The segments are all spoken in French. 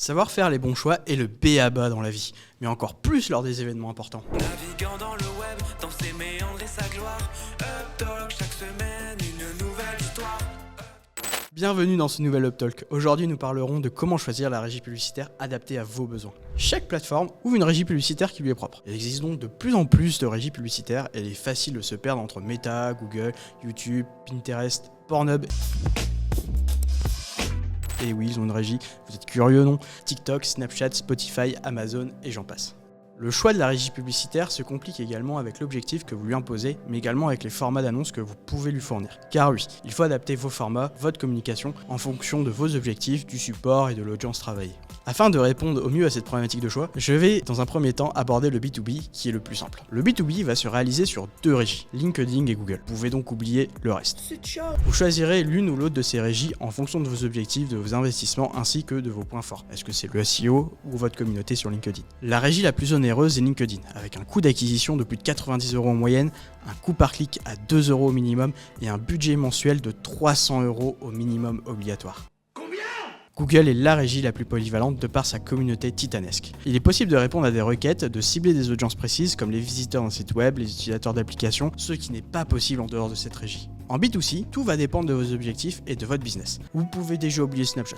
Savoir faire les bons choix est le b.a.-ba dans la vie, mais encore plus lors des événements importants. Naviguant dans le web, dans ses méandres et sa gloire. Uptalk, chaque semaine, une nouvelle histoire. Bienvenue dans ce nouvel Uptalk. Aujourd'hui, nous parlerons de comment choisir la régie publicitaire adaptée à vos besoins. Chaque plateforme ouvre une régie publicitaire qui lui est propre. Il existe donc de plus en plus de régies publicitaires et il est facile de se perdre entre Meta, Google, YouTube, Pinterest, Pornhub. Et oui, ils ont une régie, vous êtes curieux non? TikTok, Snapchat, Spotify, Amazon et j'en passe. Le choix de la régie publicitaire se complique également avec l'objectif que vous lui imposez, mais également avec les formats d'annonces que vous pouvez lui fournir. Car oui, il faut adapter vos formats, votre communication, en fonction de vos objectifs, du support et de l'audience travaillée. Afin de répondre au mieux à cette problématique de choix, je vais dans un premier temps aborder le B2B qui est le plus simple. Le B2B va se réaliser sur deux régies, LinkedIn et Google. Vous pouvez donc oublier le reste. Vous choisirez l'une ou l'autre de ces régies en fonction de vos objectifs, de vos investissements ainsi que de vos points forts. Est-ce que c'est le SEO ou votre communauté sur LinkedIn? La régie la plus onéreuse est LinkedIn, avec un coût d'acquisition de plus de 90 € en moyenne, un coût par clic à 2 € au minimum et un budget mensuel de 300 € au minimum obligatoire. Google est la régie la plus polyvalente de par sa communauté titanesque. Il est possible de répondre à des requêtes, de cibler des audiences précises comme les visiteurs d'un site web, les utilisateurs d'applications, ce qui n'est pas possible en dehors de cette régie. En B2C, tout va dépendre de vos objectifs et de votre business. Vous pouvez déjà oublier Snapchat.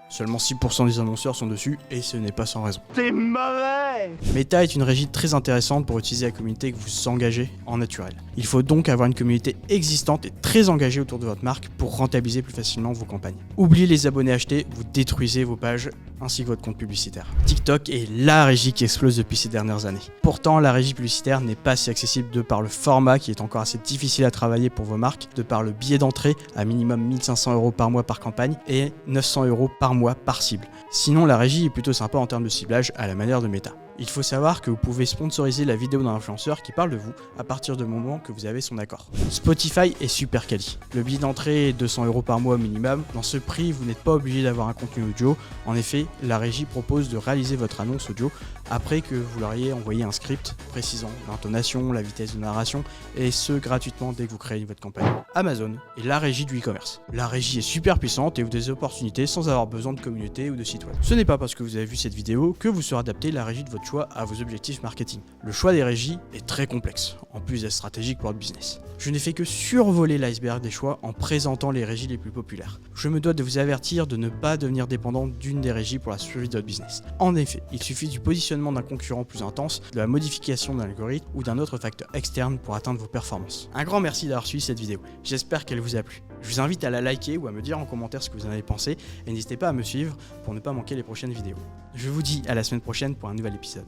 Seulement 6% des annonceurs sont dessus et ce n'est pas sans raison. C'est mauvais! Meta est une régie très intéressante pour utiliser la communauté que vous engagez en naturel. Il faut donc avoir une communauté existante et très engagée autour de votre marque pour rentabiliser plus facilement vos campagnes. Oubliez les abonnés achetés, vous détruisez vos pages ainsi que votre compte publicitaire. TikTok est la régie qui explose depuis ces dernières années. Pourtant, la régie publicitaire n'est pas si accessible de par le format qui est encore assez difficile à travailler pour vos marques, de par le billet d'entrée à minimum 1500 € par mois par campagne et 900 € par mois par cible. Sinon, la régie est plutôt sympa en termes de ciblage à la manière de Meta. Il faut savoir que vous pouvez sponsoriser la vidéo d'un influenceur qui parle de vous à partir du moment que vous avez son accord. Spotify est super quali. Le billet d'entrée est 200 € par mois au minimum. Dans ce prix, vous n'êtes pas obligé d'avoir un contenu audio. En effet, la régie propose de réaliser votre annonce audio après que vous leur ayez envoyé un script précisant l'intonation, la vitesse de narration et ce gratuitement dès que vous créez votre campagne. Amazon est la régie du e-commerce. La régie est super puissante et ouvre des opportunités sans avoir besoin de communauté ou de site web. Ce n'est pas parce que vous avez vu cette vidéo que vous saurez adapter la régie de votre choix à vos objectifs marketing. Le choix des régies est très complexe, en plus d'être stratégique pour votre business. Je n'ai fait que survoler l'iceberg des choix en présentant les régies les plus populaires. Je me dois de vous avertir de ne pas devenir dépendant d'une des régies pour la survie de votre business. En effet, il suffit du positionnement d'un concurrent plus intense, de la modification d'un algorithme ou d'un autre facteur externe pour atteindre vos performances. Un grand merci d'avoir suivi cette vidéo. J'espère qu'elle vous a plu. Je vous invite à la liker ou à me dire en commentaire ce que vous en avez pensé et n'hésitez pas à me suivre pour ne pas manquer les prochaines vidéos. Je vous dis à la semaine prochaine pour un nouvel épisode.